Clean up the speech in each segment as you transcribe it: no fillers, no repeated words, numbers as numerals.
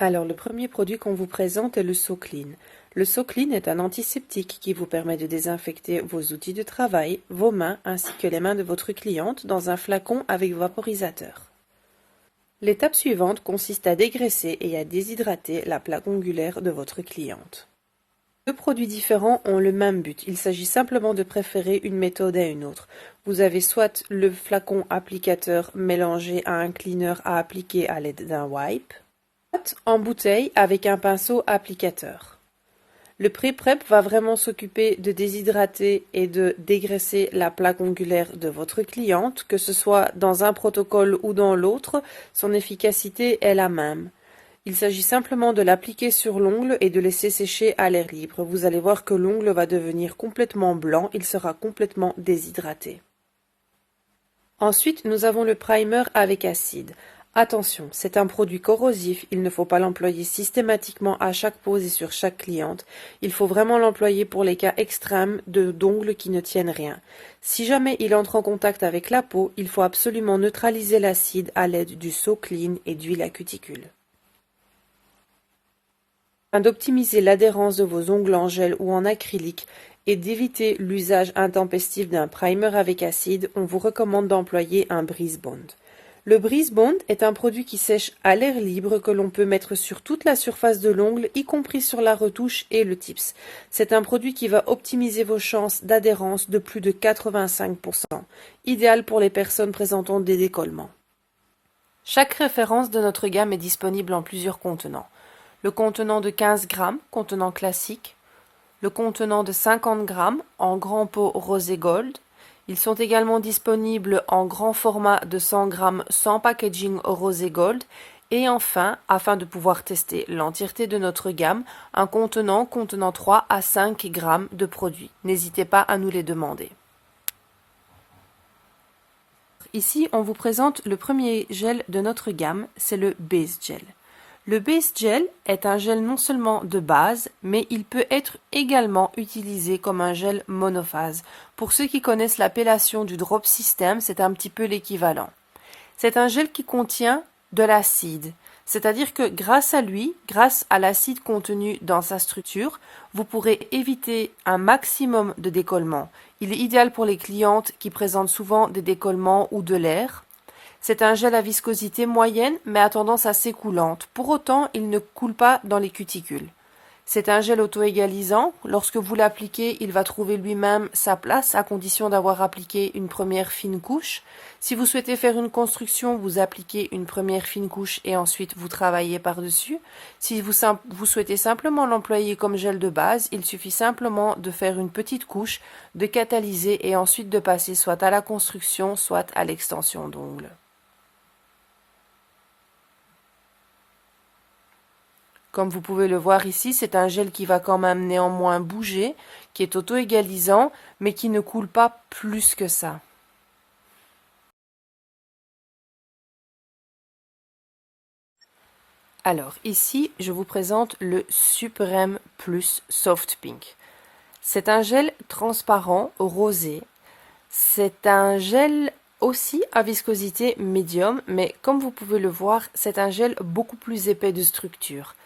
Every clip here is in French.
Alors, le premier produit qu'on vous présente est le SoClean. Le SoClean est un antiseptique qui vous permet de désinfecter vos outils de travail, vos mains ainsi que les mains de votre cliente dans un flacon avec vaporisateur. L'étape suivante consiste à dégraisser et à déshydrater la plaque ongulaire de votre cliente. Deux produits différents ont le même but, il s'agit simplement de préférer une méthode à une autre. Vous avez soit le flacon applicateur mélangé à un cleaner à appliquer à l'aide d'un wipe, soit en bouteille avec un pinceau applicateur. Le pré-prep va vraiment s'occuper de déshydrater et de dégraisser la plaque ongulaire de votre cliente, que ce soit dans un protocole ou dans l'autre, son efficacité est la même. Il s'agit simplement de l'appliquer sur l'ongle et de laisser sécher à l'air libre. Vous allez voir que l'ongle va devenir complètement blanc, il sera complètement déshydraté. Ensuite, nous avons le primer avec acide. Attention, c'est un produit corrosif, il ne faut pas l'employer systématiquement à chaque pose et sur chaque cliente. Il faut vraiment l'employer pour les cas extrêmes d'ongles qui ne tiennent rien. Si jamais il entre en contact avec la peau, il faut absolument neutraliser l'acide à l'aide du SoClean et d'huile à cuticule. Afin d'optimiser l'adhérence de vos ongles en gel ou en acrylique et d'éviter l'usage intempestif d'un primer avec acide, on vous recommande d'employer un Breeze Bond. Le Breeze Bond est un produit qui sèche à l'air libre que l'on peut mettre sur toute la surface de l'ongle, y compris sur la retouche et le tips. C'est un produit qui va optimiser vos chances d'adhérence de plus de 85%, idéal pour les personnes présentant des décollements. Chaque référence de notre gamme est disponible en plusieurs contenants. Le contenant de 15 grammes, contenant classique, le contenant de 50 grammes en grand pot rosé gold. Ils sont également disponibles en grand format de 100 grammes sans packaging rosé gold. Et enfin, afin de pouvoir tester l'entièreté de notre gamme, un contenant contenant 3 à 5 grammes de produits. N'hésitez pas à nous les demander. Ici, on vous présente le premier gel de notre gamme, c'est le Base Gel. Le Base Gel est un gel non seulement de base, mais il peut être également utilisé comme un gel monophase. Pour ceux qui connaissent l'appellation du drop system, c'est un petit peu l'équivalent. C'est un gel qui contient de l'acide, c'est-à-dire que grâce à lui, grâce à l'acide contenu dans sa structure, vous pourrez éviter un maximum de décollements. Il est idéal pour les clientes qui présentent souvent des décollements ou de l'air. C'est un gel à viscosité moyenne, mais à tendance assez coulante. Pour autant, il ne coule pas dans les cuticules. C'est un gel auto-égalisant. Lorsque vous l'appliquez, il va trouver lui-même sa place, à condition d'avoir appliqué une première fine couche. Si vous souhaitez faire une construction, vous appliquez une première fine couche et ensuite vous travaillez par-dessus. Si vous souhaitez simplement l'employer comme gel de base, il suffit simplement de faire une petite couche, de catalyser et ensuite de passer soit à la construction, soit à l'extension d'ongles. Comme vous pouvez le voir ici, c'est un gel qui va quand même néanmoins bouger, qui est auto-égalisant, mais qui ne coule pas plus que ça. Alors ici, je vous présente le Supreme Plus Soft Pink. C'est un gel transparent rosé. C'est un gel aussi à viscosité médium, mais comme vous pouvez le voir, c'est un gel beaucoup plus épais de structure.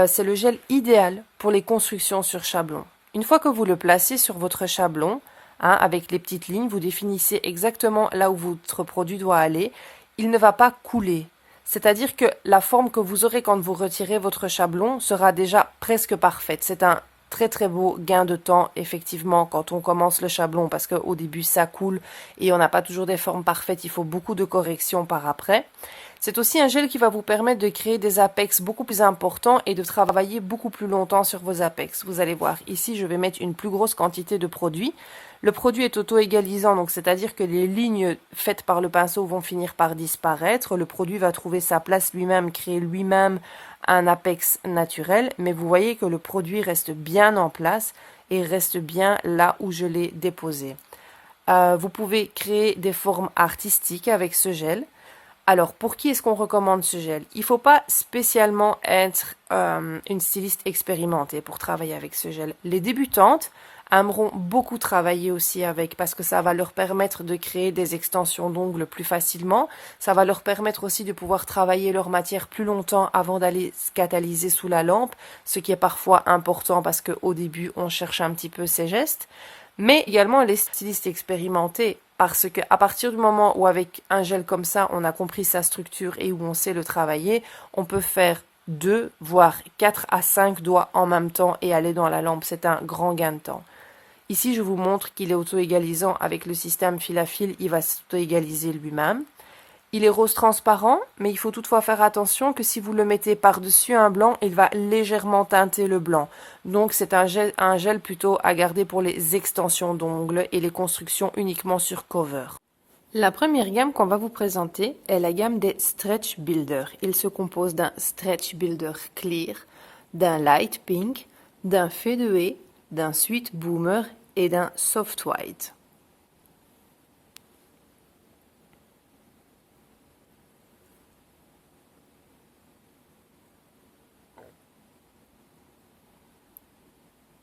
C'est le gel idéal pour les constructions sur chablon. Une fois que vous le placez sur votre chablon, avec les petites lignes, vous définissez exactement là où votre produit doit aller. Il ne va pas couler. C'est-à-dire que la forme que vous aurez quand vous retirez votre chablon sera déjà presque parfaite. C'est un très très beau gain de temps effectivement quand on commence le chablon parce qu'au début ça coule et on n'a pas toujours des formes parfaites, il faut beaucoup de corrections par après. C'est aussi un gel qui va vous permettre de créer des apex beaucoup plus importants et de travailler beaucoup plus longtemps sur vos apex. Vous allez voir, ici je vais mettre une plus grosse quantité de produit. Le produit est auto-égalisant, donc c'est-à-dire que les lignes faites par le pinceau vont finir par disparaître. Le produit va trouver sa place lui-même, créer lui-même un apex naturel, mais vous voyez que le produit reste bien en place et reste bien là où je l'ai déposé. Vous pouvez créer des formes artistiques avec ce gel. Alors, pour qui est-ce qu'on recommande ce gel? Il ne faut pas spécialement être une styliste expérimentée pour travailler avec ce gel. Les débutantes aimeront beaucoup travailler aussi avec parce que ça va leur permettre de créer des extensions d'ongles plus facilement. Ça va leur permettre aussi de pouvoir travailler leur matière plus longtemps avant d'aller se catalyser sous la lampe, ce qui est parfois important parce qu'au début, on cherche un petit peu ces gestes. Mais également les stylistes expérimentés, parce qu'à partir du moment où avec un gel comme ça, on a compris sa structure et où on sait le travailler, on peut faire 2, voire 4 à 5 doigts en même temps et aller dans la lampe. C'est un grand gain de temps. Ici, je vous montre qu'il est auto-égalisant avec le système fil à fil, il va s'auto-égaliser lui-même. Il est rose transparent, mais il faut toutefois faire attention que si vous le mettez par-dessus un blanc, il va légèrement teinter le blanc. Donc c'est un gel plutôt à garder pour les extensions d'ongles et les constructions uniquement sur cover. La première gamme qu'on va vous présenter est la gamme des Stretch Builder. Il se compose d'un Stretch Builder Clear, d'un Light Pink, d'un Fadeaway, d'un Sweet Boomer et d'un Soft White.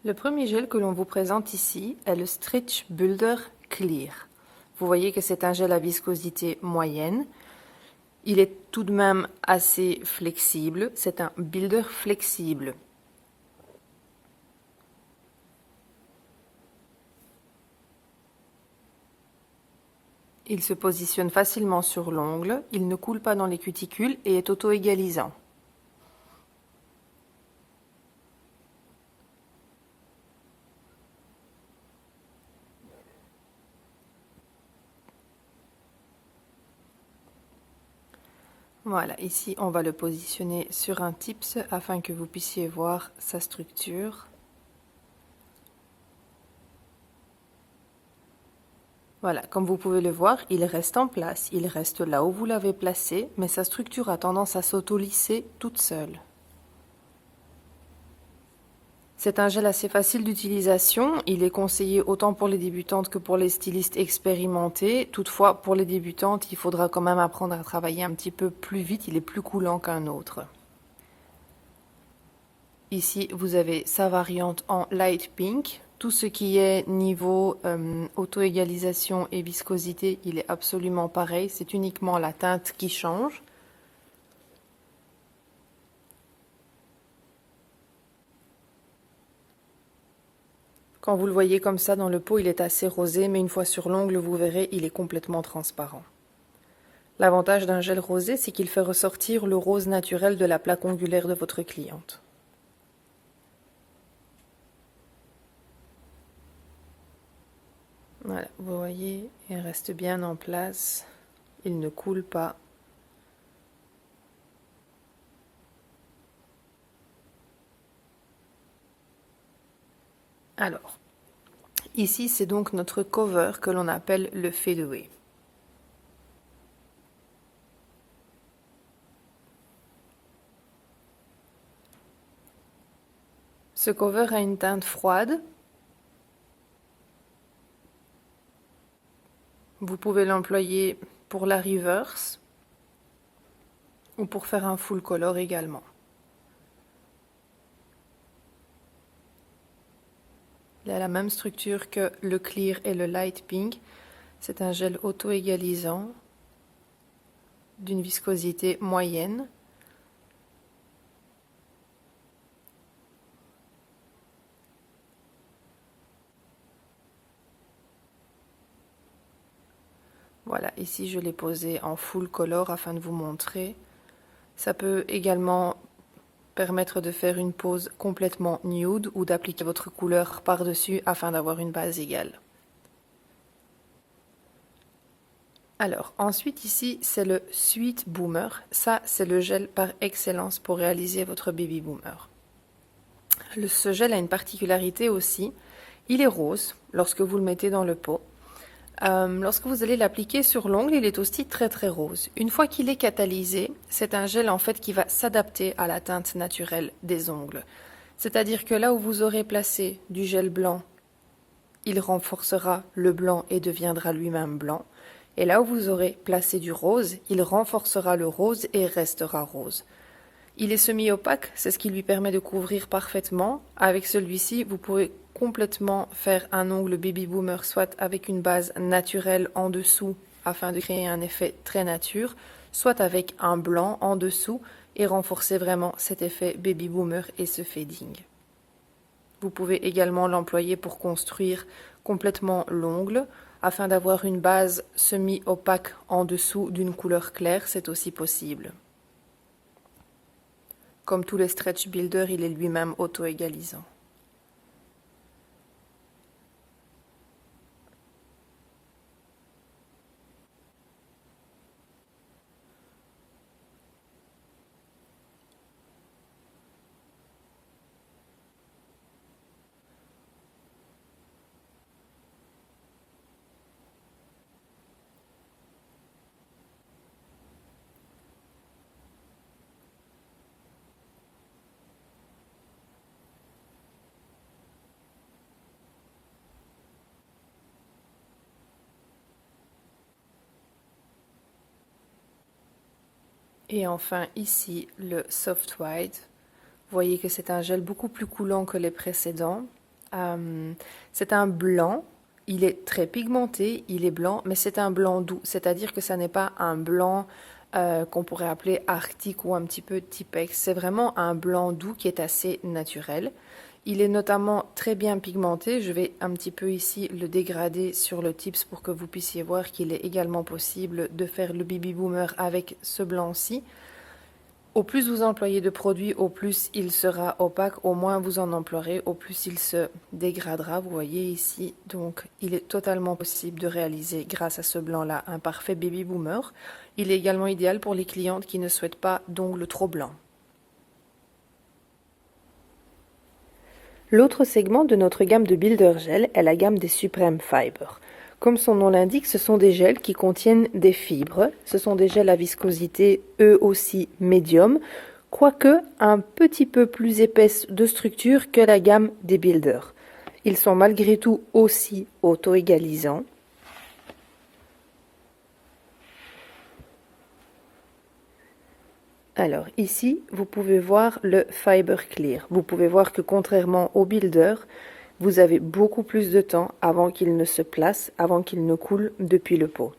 Le premier gel que l'on vous présente ici est le Stretch Builder Clear. Vous voyez que c'est un gel à viscosité moyenne. Il est tout de même assez flexible. C'est un builder flexible. Il se positionne facilement sur l'ongle, il ne coule pas dans les cuticules et est auto-égalisant. Voilà, ici on va le positionner sur un tips afin que vous puissiez voir sa structure. Voilà, comme vous pouvez le voir, il reste en place, il reste là où vous l'avez placé, mais sa structure a tendance à s'auto-lisser toute seule. C'est un gel assez facile d'utilisation, il est conseillé autant pour les débutantes que pour les stylistes expérimentés. Toutefois, pour les débutantes, il faudra quand même apprendre à travailler un petit peu plus vite, il est plus coulant qu'un autre. Ici, vous avez sa variante en light pink. Tout ce qui est niveau auto-égalisation et viscosité, il est absolument pareil, c'est uniquement la teinte qui change. Quand vous le voyez comme ça dans le pot, il est assez rosé, mais une fois sur l'ongle, vous verrez, il est complètement transparent. L'avantage d'un gel rosé, c'est qu'il fait ressortir le rose naturel de la plaque ongulaire de votre cliente. Voilà, vous voyez, il reste bien en place, il ne coule pas. Alors, ici c'est donc notre cover que l'on appelle le Fadeaway. Ce cover a une teinte froide. Vous pouvez l'employer pour la reverse ou pour faire un full color également. Il a la même structure que le clear et le light pink. C'est un gel auto-égalisant d'une viscosité moyenne. Voilà, ici je l'ai posé en full color afin de vous montrer. Ça peut également permettre de faire une pose complètement nude ou d'appliquer votre couleur par-dessus afin d'avoir une base égale. Alors, ensuite ici, c'est le Sweet Boomer. Ça, c'est le gel par excellence pour réaliser votre baby boomer. Ce gel a une particularité aussi. Il est rose lorsque vous le mettez dans le pot. Lorsque vous allez l'appliquer sur l'ongle, il est aussi très très rose. Une fois qu'il est catalysé, c'est un gel en fait qui va s'adapter à la teinte naturelle des ongles. C'est-à-dire que là où vous aurez placé du gel blanc, il renforcera le blanc et deviendra lui-même blanc. Et là où vous aurez placé du rose, il renforcera le rose et restera rose. Il est semi-opaque, c'est ce qui lui permet de couvrir parfaitement. Avec celui-ci, vous pouvez complètement faire un ongle baby boomer, soit avec une base naturelle en dessous afin de créer un effet très nature, soit avec un blanc en dessous et renforcer vraiment cet effet baby boomer et ce fading. Vous pouvez également l'employer pour construire complètement l'ongle afin d'avoir une base semi-opaque en dessous d'une couleur claire, c'est aussi possible. Comme tous les stretch builders, il est lui-même auto-égalisant. Et enfin ici le Soft White. Vous voyez que c'est un gel beaucoup plus coulant que les précédents. C'est un blanc, il est très pigmenté, il est blanc, mais c'est un blanc doux, c'est-à-dire que ça n'est pas un blanc qu'on pourrait appeler arctique ou un petit peu Tipex. C'est vraiment un blanc doux qui est assez naturel. Il est notamment très bien pigmenté. Je vais un petit peu ici le dégrader sur le tips pour que vous puissiez voir qu'il est également possible de faire le baby boomer avec ce blanc-ci. Au plus vous employez de produits, au plus il sera opaque, au moins vous en emploierez, au plus il se dégradera. Vous voyez ici, donc il est totalement possible de réaliser grâce à ce blanc-là un parfait baby boomer. Il est également idéal pour les clientes qui ne souhaitent pas d'ongles trop blancs. L'autre segment de notre gamme de Builder Gel est la gamme des Supreme Fiber. Comme son nom l'indique, ce sont des gels qui contiennent des fibres. Ce sont des gels à viscosité eux aussi médium, quoique un petit peu plus épaisse de structure que la gamme des Builder. Ils sont malgré tout aussi auto-égalisants. Alors ici, vous pouvez voir le Fiber Clear. Vous pouvez voir que contrairement au Builder, vous avez beaucoup plus de temps avant qu'il ne se place, avant qu'il ne coule depuis le pot.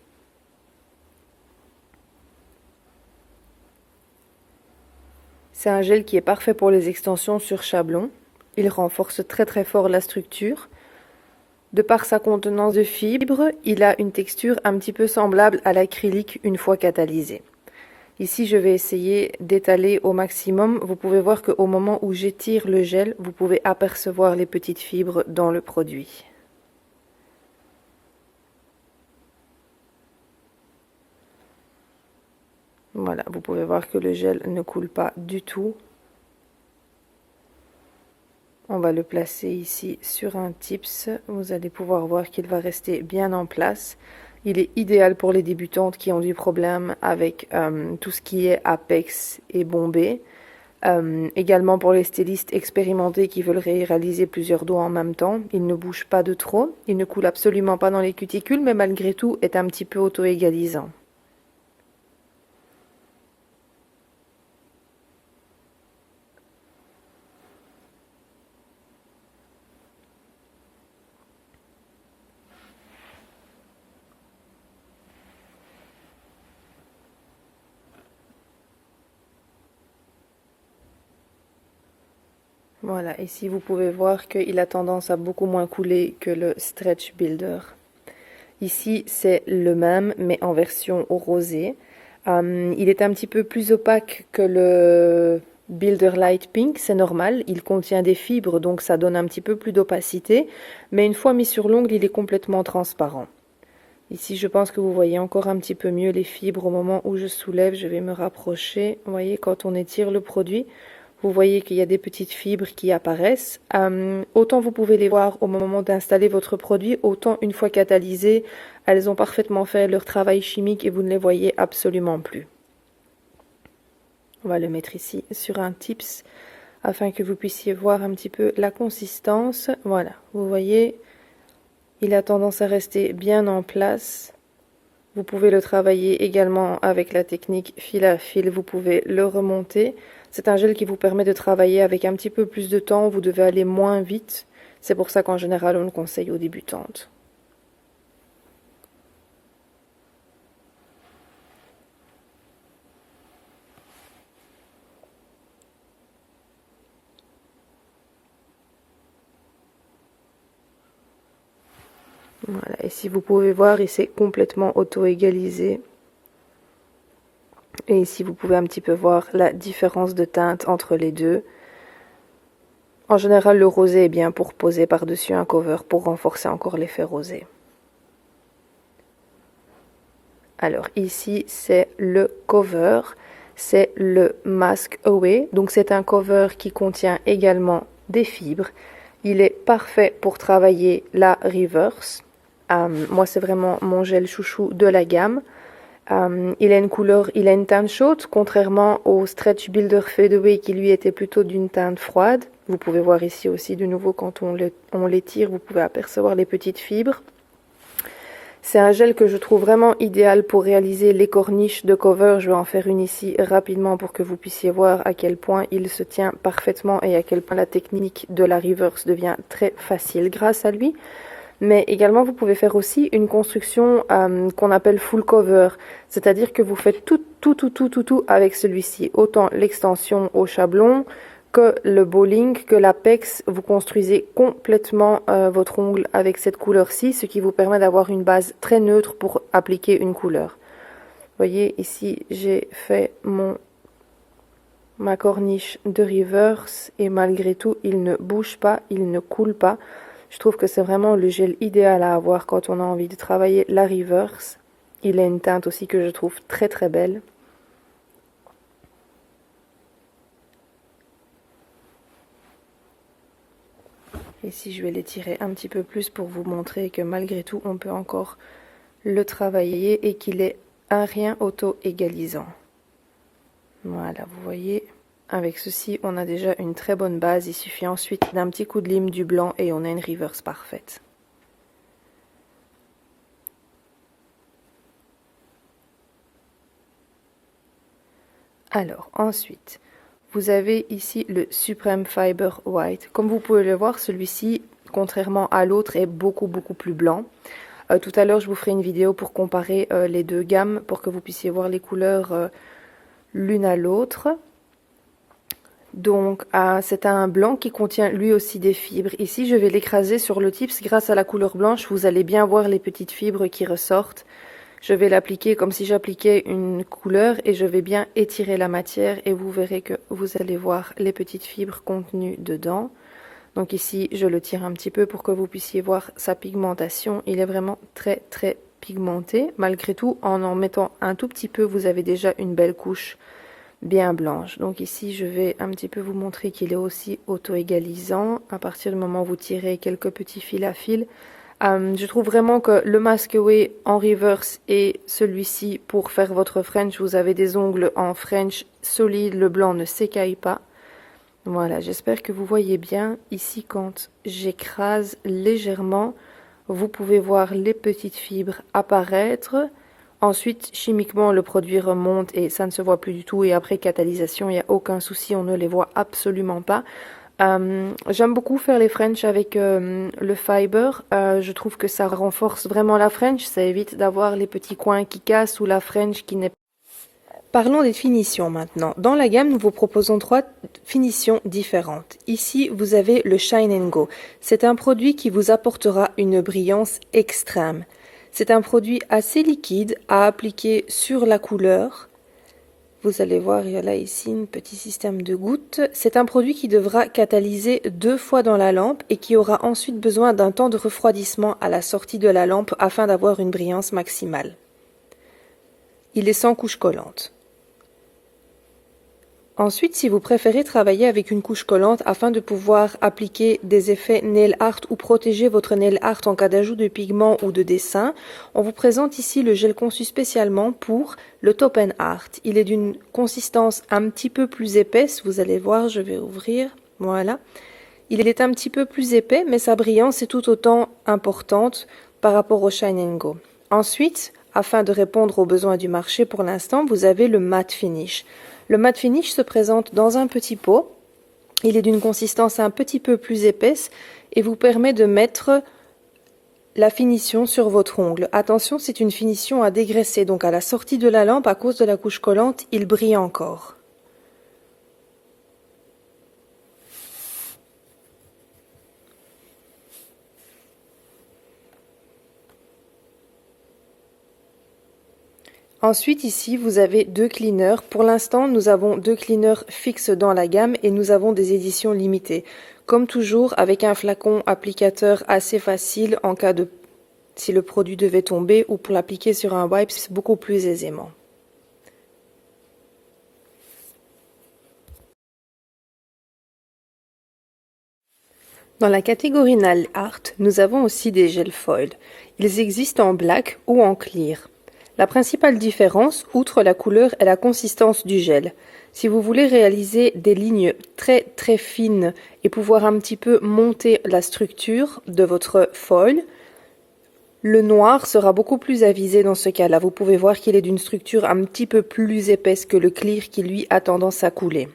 C'est un gel qui est parfait pour les extensions sur chablon. Il renforce très très fort la structure. De par sa contenance de fibres, il a une texture un petit peu semblable à l'acrylique une fois catalysé. Ici, je vais essayer d'étaler au maximum. Vous pouvez voir qu'au moment où j'étire le gel, vous pouvez apercevoir les petites fibres dans le produit. Voilà, vous pouvez voir que le gel ne coule pas du tout. On va le placer ici sur un tips. Vous allez pouvoir voir qu'il va rester bien en place. Il est idéal pour les débutantes qui ont du problème avec tout ce qui est apex et bombé. Également pour les stylistes expérimentés qui veulent réaliser plusieurs doigts en même temps. Il ne bouge pas de trop. Il ne coule absolument pas dans les cuticules, mais malgré tout est un petit peu auto-égalisant. Voilà, ici vous pouvez voir qu'il a tendance à beaucoup moins couler que le Stretch Builder. Ici c'est le même mais en version au rosé. Il est un petit peu plus opaque que le Builder Light Pink, c'est normal. Il contient des fibres donc ça donne un petit peu plus d'opacité. Mais une fois mis sur l'ongle, il est complètement transparent. Ici je pense que vous voyez encore un petit peu mieux les fibres au moment où je soulève. Je vais me rapprocher. Vous voyez quand on étire le produit. Vous voyez qu'il y a des petites fibres qui apparaissent. Autant vous pouvez les voir au moment d'installer votre produit, autant une fois catalysées, elles ont parfaitement fait leur travail chimique et vous ne les voyez absolument plus. On va le mettre ici sur un tips afin que vous puissiez voir un petit peu la consistance. Voilà, vous voyez, il a tendance à rester bien en place. Vous pouvez le travailler également avec la technique fil à fil, vous pouvez le remonter. C'est un gel qui vous permet de travailler avec un petit peu plus de temps, vous devez aller moins vite. C'est pour ça qu'en général, on le conseille aux débutantes. Voilà, et si vous pouvez voir, il s'est complètement auto-égalisé. Et ici, vous pouvez un petit peu voir la différence de teinte entre les deux. En général, le rosé est bien pour poser par-dessus un cover pour renforcer encore l'effet rosé. Alors ici, c'est le cover, c'est le Mask Away. Donc c'est un cover qui contient également des fibres. Il est parfait pour travailler la reverse. Moi, c'est vraiment mon gel chouchou de la gamme. Il a une couleur, il a une teinte chaude, contrairement au Stretch Builder Fadeaway qui lui était plutôt d'une teinte froide. Vous pouvez voir ici aussi de nouveau quand on l'étire, vous pouvez apercevoir les petites fibres. C'est un gel que je trouve vraiment idéal pour réaliser les corniches de cover. Je vais en faire une ici rapidement pour que vous puissiez voir à quel point il se tient parfaitement et à quel point la technique de la reverse devient très facile grâce à lui. Mais également, vous pouvez faire aussi une construction qu'on appelle full cover, c'est-à-dire que vous faites tout avec celui-ci. Autant l'extension au chablon que le bowling, que l'apex, vous construisez complètement votre ongle avec cette couleur-ci, ce qui vous permet d'avoir une base très neutre pour appliquer une couleur. Vous voyez, ici, j'ai fait ma corniche de reverse et malgré tout, il ne bouge pas, il ne coule pas. Je trouve que c'est vraiment le gel idéal à avoir quand on a envie de travailler la reverse. Il a une teinte aussi que je trouve très très belle. Ici, je vais l'étirer un petit peu plus pour vous montrer que malgré tout, on peut encore le travailler et qu'il est un rien auto-égalisant. Voilà, vous voyez. Avec ceci, on a déjà une très bonne base. Il suffit ensuite d'un petit coup de lime, du blanc et on a une reverse parfaite. Alors, ensuite, vous avez ici le Supreme Fiber White. Comme vous pouvez le voir, celui-ci, contrairement à l'autre, est beaucoup plus blanc. Tout à l'heure, je vous ferai une vidéo pour comparer les deux gammes, pour que vous puissiez voir les couleurs l'une à l'autre. Donc, c'est un blanc qui contient lui aussi des fibres. Ici, je vais l'écraser sur le tips. Grâce à la couleur blanche, vous allez bien voir les petites fibres qui ressortent. Je vais l'appliquer comme si j'appliquais une couleur et je vais bien étirer la matière et vous verrez que vous allez voir les petites fibres contenues dedans. Donc ici, je le tire un petit peu pour que vous puissiez voir sa pigmentation. Il est vraiment très pigmenté. Malgré tout, en mettant un tout petit peu, vous avez déjà une belle couche bien blanche. Donc ici, je vais un petit peu vous montrer qu'il est aussi auto-égalisant. À partir du moment où vous tirez quelques petits fils à fil, je trouve vraiment que le Mask Away en reverse et celui-ci pour faire votre French, vous avez des ongles en French solides, le blanc ne s'écaille pas. Voilà, j'espère que vous voyez bien. Ici, quand j'écrase légèrement, vous pouvez voir les petites fibres apparaître. Ensuite, chimiquement, le produit remonte et ça ne se voit plus du tout. Et après catalysation, il n'y a aucun souci, on ne les voit absolument pas. J'aime beaucoup faire les French avec le fiber. Je trouve que ça renforce vraiment la French. Ça évite d'avoir les petits coins qui cassent ou la French qui n'est pas. Parlons des finitions maintenant. Dans la gamme, nous vous proposons 3 finitions différentes. Ici, vous avez le Shine and Go. C'est un produit qui vous apportera une brillance extrême. C'est un produit assez liquide à appliquer sur la couleur. Vous allez voir, il y a là ici un petit système de gouttes. C'est un produit qui devra catalyser 2 fois dans la lampe et qui aura ensuite besoin d'un temps de refroidissement à la sortie de la lampe afin d'avoir une brillance maximale. Il est sans couche collante. Ensuite, si vous préférez travailler avec une couche collante afin de pouvoir appliquer des effets nail art ou protéger votre nail art en cas d'ajout de pigments ou de dessin, on vous présente ici le gel conçu spécialement pour le Top & Art. Il est d'une consistance un petit peu plus épaisse, vous allez voir, je vais ouvrir, voilà. Il est un petit peu plus épais, mais sa brillance est tout autant importante par rapport au Shine and Go. Ensuite, afin de répondre aux besoins du marché pour l'instant, vous avez le matte finish. Le matte finish se présente dans un petit pot. Il est d'une consistance un petit peu plus épaisse et vous permet de mettre la finition sur votre ongle. Attention, c'est une finition à dégraisser, donc à la sortie de la lampe, à cause de la couche collante, il brille encore. Ensuite, ici, vous avez deux cleaners. Pour l'instant, nous avons deux cleaners fixes dans la gamme et nous avons des éditions limitées. Comme toujours, avec un flacon applicateur assez facile en cas de si le produit devait tomber ou pour l'appliquer sur un wipe beaucoup plus aisément. Dans la catégorie Nail Art, nous avons aussi des gels foil. Ils existent en black ou en clear. La principale différence, outre la couleur, est la consistance du gel. Si vous voulez réaliser des lignes très très fines et pouvoir un petit peu monter la structure de votre foil, le noir sera beaucoup plus avisé dans ce cas-là. Vous pouvez voir qu'il est d'une structure un petit peu plus épaisse que le clear qui lui a tendance à couler.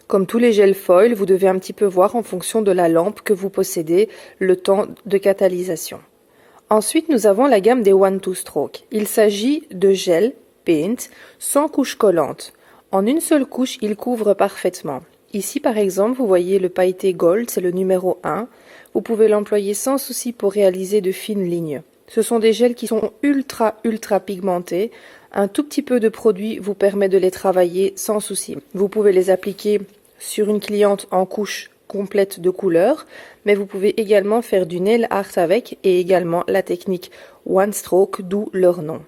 Comme tous les gels foil, vous devez un petit peu voir en fonction de la lampe que vous possédez le temps de catalysation. Ensuite, nous avons la gamme des One-Two Stroke. Il s'agit de gel paint sans couche collante. En une seule couche, il couvre parfaitement. Ici, par exemple, vous voyez le pailleté Gold, c'est le numéro 1. Vous pouvez l'employer sans souci pour réaliser de fines lignes. Ce sont des gels qui sont ultra pigmentés. Un tout petit peu de produit vous permet de les travailler sans souci. Vous pouvez les appliquer sur une cliente en couche complète de couleurs, mais vous pouvez également faire du nail art avec et également la technique One Stroke, d'où leur nom.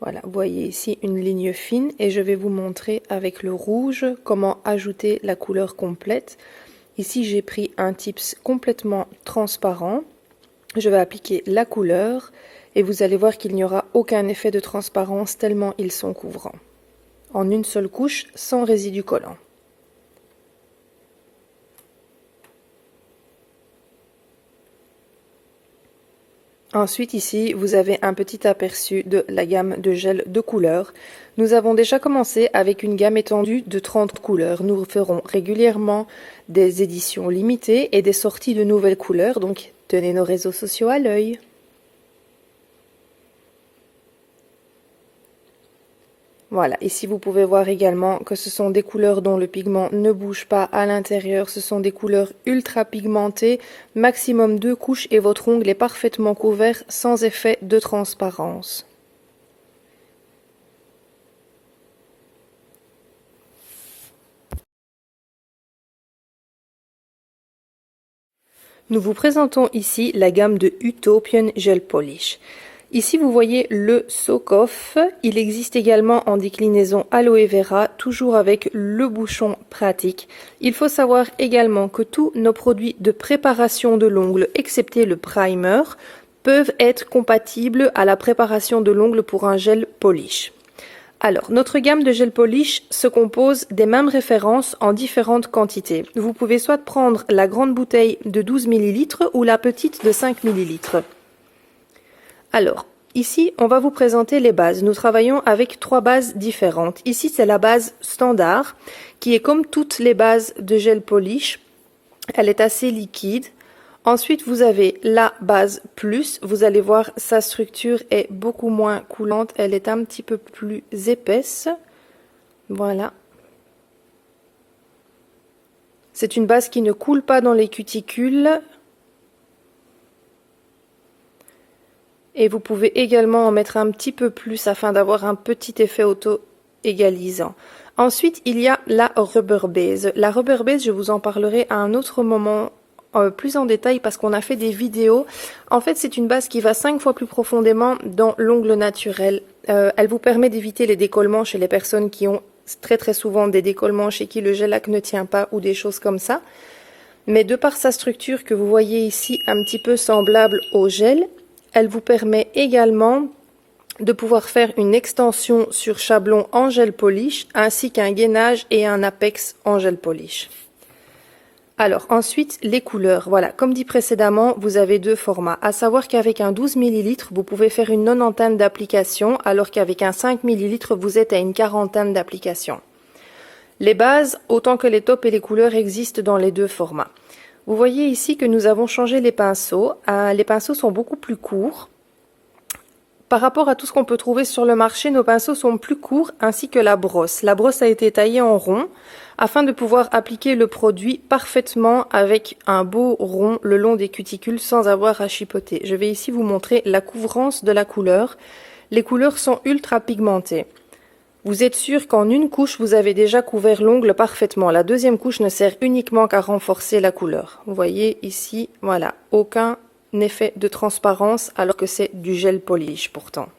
Voilà, vous voyez ici une ligne fine et je vais vous montrer avec le rouge comment ajouter la couleur complète. Ici, j'ai pris un tips complètement transparent. Je vais appliquer la couleur et vous allez voir qu'il n'y aura aucun effet de transparence tellement ils sont couvrants. En une seule couche, sans résidu collant. Ensuite, ici, vous avez un petit aperçu de la gamme de gel de couleurs. Nous avons déjà commencé avec une gamme étendue de 30 couleurs. Nous ferons régulièrement des éditions limitées et des sorties de nouvelles couleurs, donc tenez nos réseaux sociaux à l'œil. Voilà, ici vous pouvez voir également que ce sont des couleurs dont le pigment ne bouge pas à l'intérieur. Ce sont des couleurs ultra pigmentées, maximum 2 couches et votre ongle est parfaitement couvert sans effet de transparence. Nous vous présentons ici la gamme de Utopian Gel Polish. Ici, vous voyez le Soak-Off. Il existe également en déclinaison Aloe Vera, toujours avec le bouchon pratique. Il faut savoir également que tous nos produits de préparation de l'ongle, excepté le primer, peuvent être compatibles à la préparation de l'ongle pour un gel polish. Alors, notre gamme de gel polish se compose des mêmes références en différentes quantités. Vous pouvez soit prendre la grande bouteille de 12 ml ou la petite de 5 ml. Alors, ici, on va vous présenter les bases. Nous travaillons avec 3 bases différentes. Ici, c'est la base standard, qui est comme toutes les bases de gel polish. Elle est assez liquide. Ensuite, vous avez la base plus. Vous allez voir, sa structure est beaucoup moins coulante. Elle est un petit peu plus épaisse. Voilà. C'est une base qui ne coule pas dans les cuticules. Et vous pouvez également en mettre un petit peu plus afin d'avoir un petit effet auto-égalisant. Ensuite, il y a la Rubber Base. La Rubber Base, je vous en parlerai à un autre moment plus en détail parce qu'on a fait des vidéos. En fait, c'est une base qui va 5 fois plus profondément dans l'ongle naturel. Elle vous permet d'éviter les décollements chez les personnes qui ont très souvent des décollements chez qui le gel-lac ne tient pas ou des choses comme ça. Mais de par sa structure que vous voyez ici un petit peu semblable au gel, elle vous permet également de pouvoir faire une extension sur chablon en gel polish ainsi qu'un gainage et un apex en gel polish. Alors ensuite, les couleurs. Voilà, comme dit précédemment, vous avez deux formats. À savoir qu'avec un 12 ml, vous pouvez faire une nonantaine d'applications, alors qu'avec un 5 ml, vous êtes à une quarantaine d'applications. Les bases, autant que les tops et les couleurs existent dans les deux formats. Vous voyez ici que nous avons changé les pinceaux. Les pinceaux sont beaucoup plus courts. Par rapport à tout ce qu'on peut trouver sur le marché, nos pinceaux sont plus courts ainsi que la brosse. La brosse a été taillée en rond afin de pouvoir appliquer le produit parfaitement avec un beau rond le long des cuticules sans avoir à chipoter. Je vais ici vous montrer la couvrance de la couleur. Les couleurs sont ultra pigmentées. Vous êtes sûr qu'en une couche, vous avez déjà couvert l'ongle parfaitement. La deuxième couche ne sert uniquement qu'à renforcer la couleur. Vous voyez ici, voilà, aucun effet de transparence alors que c'est du gel polish pourtant.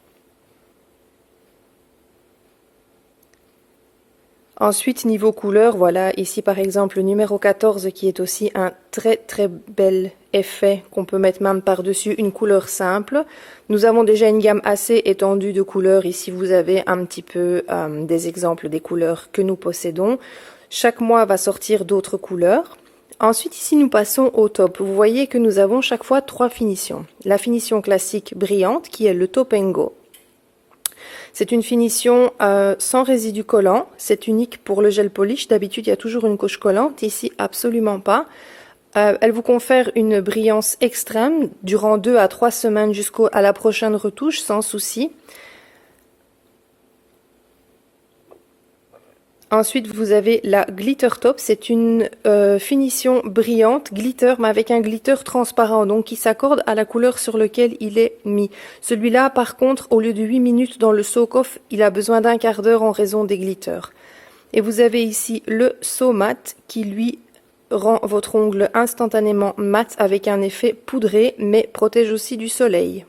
Ensuite, niveau couleur, voilà ici par exemple le numéro 14 qui est aussi un très bel effet qu'on peut mettre même par-dessus une couleur simple. Nous avons déjà une gamme assez étendue de couleurs. Ici vous avez un petit peu des exemples des couleurs que nous possédons. Chaque mois va sortir d'autres couleurs. Ensuite, ici, nous passons au top. Vous voyez que nous avons chaque fois trois finitions. La finition classique brillante, qui est le Top and Go. C'est une finition sans résidu collant. C'est unique pour le gel polish. D'habitude, il y a toujours une couche collante. Ici, absolument pas. Elle vous confère une brillance extrême durant 2 à 3 semaines jusqu'à la prochaine retouche, sans souci. Ensuite, vous avez la Glitter Top. C'est une finition brillante, glitter, mais avec un glitter transparent, donc qui s'accorde à la couleur sur laquelle il est mis. Celui-là, par contre, au lieu de 8 minutes dans le soak-off, il a besoin d'un quart d'heure en raison des glitters. Et vous avez ici le So Matte qui, lui, rend votre ongle instantanément mat avec un effet poudré, mais protège aussi du soleil.